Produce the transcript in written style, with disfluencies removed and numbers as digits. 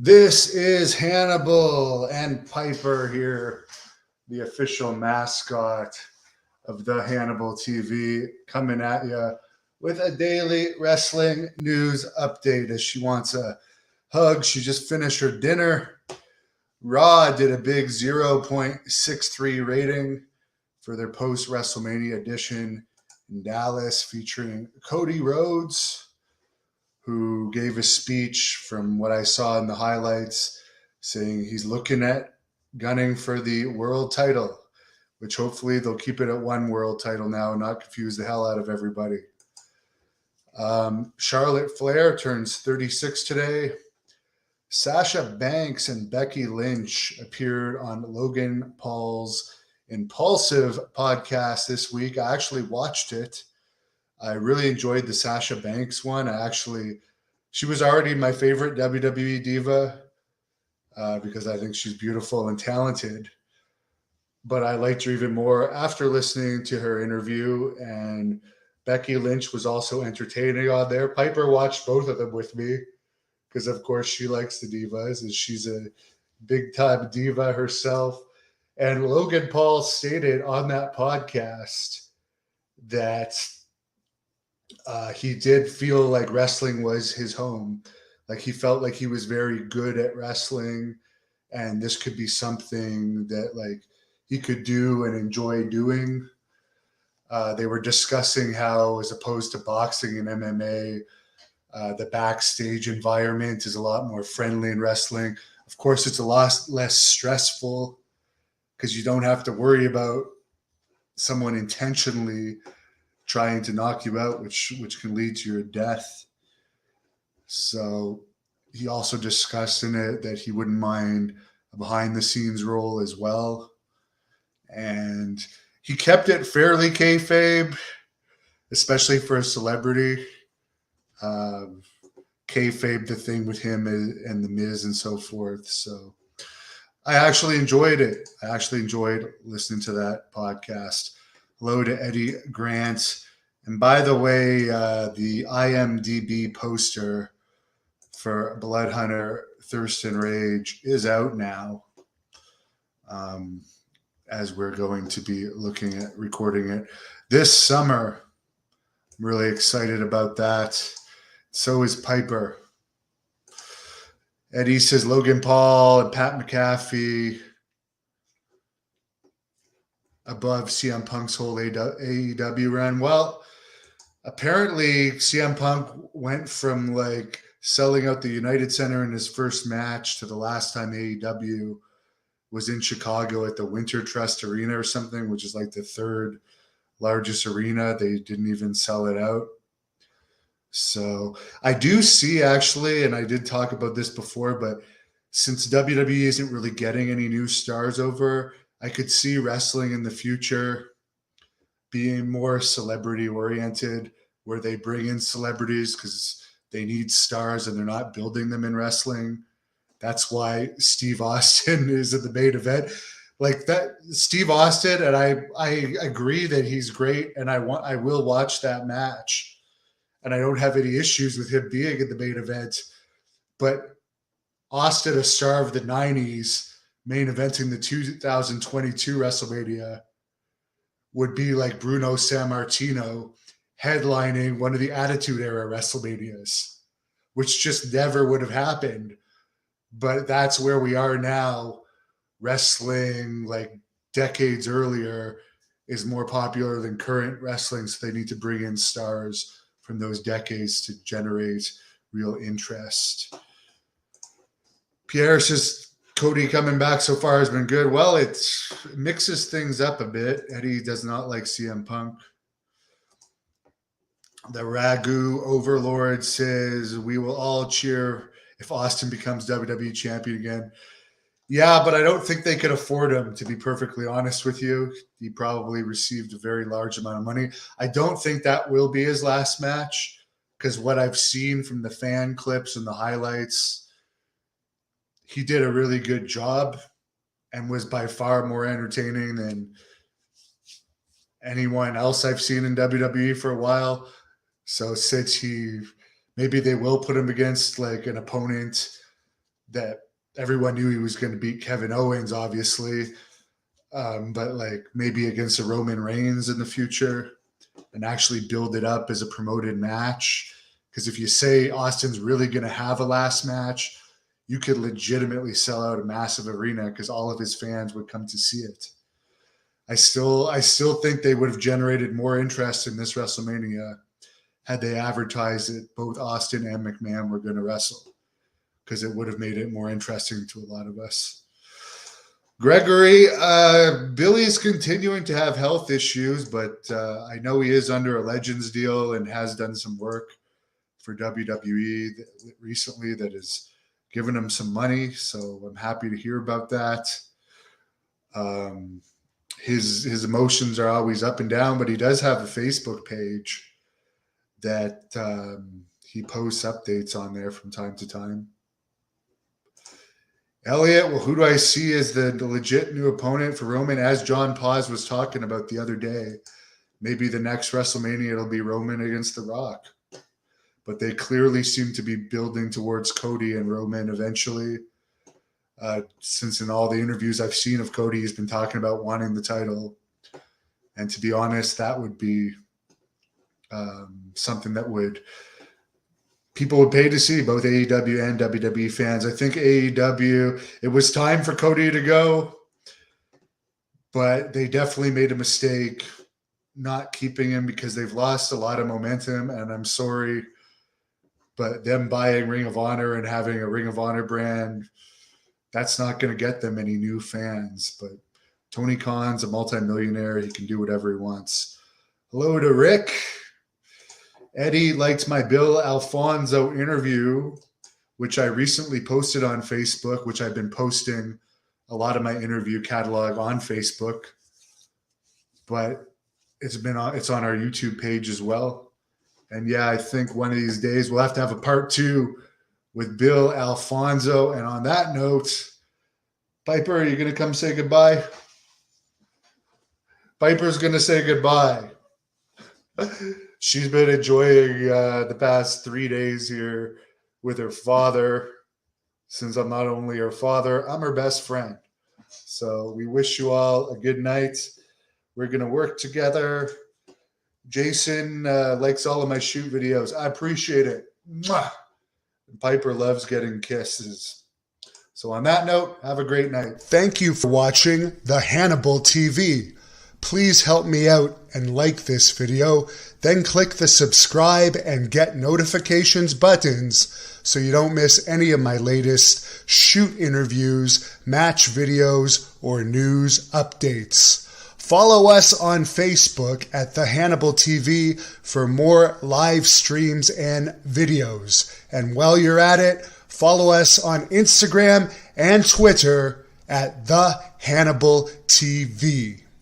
This is Hannibal and Piper here, the official mascot of the Hannibal TV, coming at you with a daily wrestling news update as she wants a hug. She just finished her dinner. Raw did a big 0.63 rating for their post-Wrestlemania edition in Dallas featuring Cody Rhodes, who gave a speech from what I saw in the highlights saying he's looking at gunning for the world title, which hopefully they'll keep it at one world title now and not confuse the hell out of everybody. Charlotte Flair turns 36 today. Sasha Banks and Becky Lynch appeared on Logan Paul's Impulsive podcast this week. I actually watched it. I really enjoyed the Sasha Banks one. She was already my favorite WWE diva because I think she's beautiful and talented. But I liked her even more after listening to her interview. And Becky Lynch was also entertaining on there. Piper watched both of them with me because, of course, she likes the divas and she's a big-time diva herself. And Logan Paul stated on that podcast that he did feel like wrestling was his home. Like he felt like he was very good at wrestling, and this could be something that like he could do and enjoy doing. They were discussing how, as opposed to boxing and MMA, the backstage environment is a lot more friendly in wrestling. Of course, it's a lot less stressful because you don't have to worry about someone intentionally trying to knock you out, which can lead to your death. So he also discussed in it that he wouldn't mind a behind-the-scenes role as well. And he kept it fairly kayfabe, especially for a celebrity. Kayfabe the thing with him and The Miz and so forth. So I actually enjoyed it. I actually enjoyed listening to that podcast. Hello to Eddie Grant. And by the way, the IMDb poster for Blood Hunter Thirst and Rage is out now, as we're going to be looking at recording it this summer. I'm really excited about that. So is Piper. Eddie says Logan Paul and Pat McAfee above CM Punk's whole AEW run. Well, apparently CM Punk went from like selling out the United Center in his first match to the last time AEW was in Chicago at the Winter Trust Arena or something, which is like the third largest arena. They didn't even sell it out. So I do see actually, and I did talk about this before, but since WWE isn't really getting any new stars over, I could see wrestling in the future being more celebrity oriented, where they bring in celebrities because they need stars and they're not building them in wrestling. That's why Steve Austin is at the main event. Like that, Steve Austin, and I agree that he's great, and I will watch that match. And I don't have any issues with him being in the main event. But Austin, a star of the 90s, main eventing the 2022 WrestleMania, would be like Bruno Sammartino headlining one of the Attitude Era WrestleManias, which just never would have happened. But that's where we are now. Wrestling, like decades earlier, is more popular than current wrestling, so they need to bring in stars from those decades to generate real interest. Pierre says Cody coming back so far has been good. Well, it mixes things up a bit. Eddie does not like CM Punk. The Ragu Overlord says we will all cheer if Austin becomes WWE champion again. Yeah, but I don't think they could afford him, to be perfectly honest with you. He probably received a very large amount of money. I don't think that will be his last match because what I've seen from the fan clips and the highlights, he did a really good job and was by far more entertaining than anyone else I've seen in WWE for a while. So since maybe they will put him against like an opponent that everyone knew he was going to beat Kevin Owens, obviously, but like maybe against a Roman Reigns in the future and actually build it up as a promoted match. Because if you say Austin's really going to have a last match, you could legitimately sell out a massive arena because all of his fans would come to see it. I still think they would have generated more interest in this WrestleMania had they advertised it both Austin and McMahon were going to wrestle, because it would have made it more interesting to a lot of us. Gregory, Billy's continuing to have health issues, but I know he is under a Legends deal and has done some work for WWE recently that has given him some money, so I'm happy to hear about that. His emotions are always up and down, but he does have a Facebook page that he posts updates on there from time to time. Elliot, well, who do I see as the legit new opponent for Roman? As John Paz was talking about the other day, maybe the next WrestleMania it'll be Roman against The Rock. But they clearly seem to be building towards Cody and Roman eventually. Since in all the interviews I've seen of Cody, he's been talking about wanting the title. And to be honest, that would be something that people would pay to see, both AEW and WWE fans. I think AEW, it was time for Cody to go, but they definitely made a mistake not keeping him because they've lost a lot of momentum, and I'm sorry, but them buying Ring of Honor and having a Ring of Honor brand, that's not going to get them any new fans. But Tony Khan's a multimillionaire. He can do whatever he wants. Hello to Rick. Eddie liked my Bill Alfonso interview, which I recently posted on Facebook, which I've been posting a lot of my interview catalog on Facebook, but it's on our YouTube page as well. And yeah, I think one of these days we'll have to have a part 2 with Bill Alfonso. And on that note, Piper, are you going to come say goodbye? Piper's going to say goodbye. She's been enjoying the past 3 days here with her father. Since I'm not only her father, I'm her best friend. So we wish you all a good night. We're going to work together. Jason likes all of my shoot videos. I appreciate it. Mwah! Piper loves getting kisses. So on that note, have a great night. Thank you for watching the Hannibal TV. Please help me out and like this video, then click the subscribe and get notifications buttons so you don't miss any of my latest shoot interviews, match videos, or news updates. Follow us on Facebook at The Hannibal TV for more live streams and videos. And while you're at it, follow us on Instagram and Twitter at The Hannibal TV.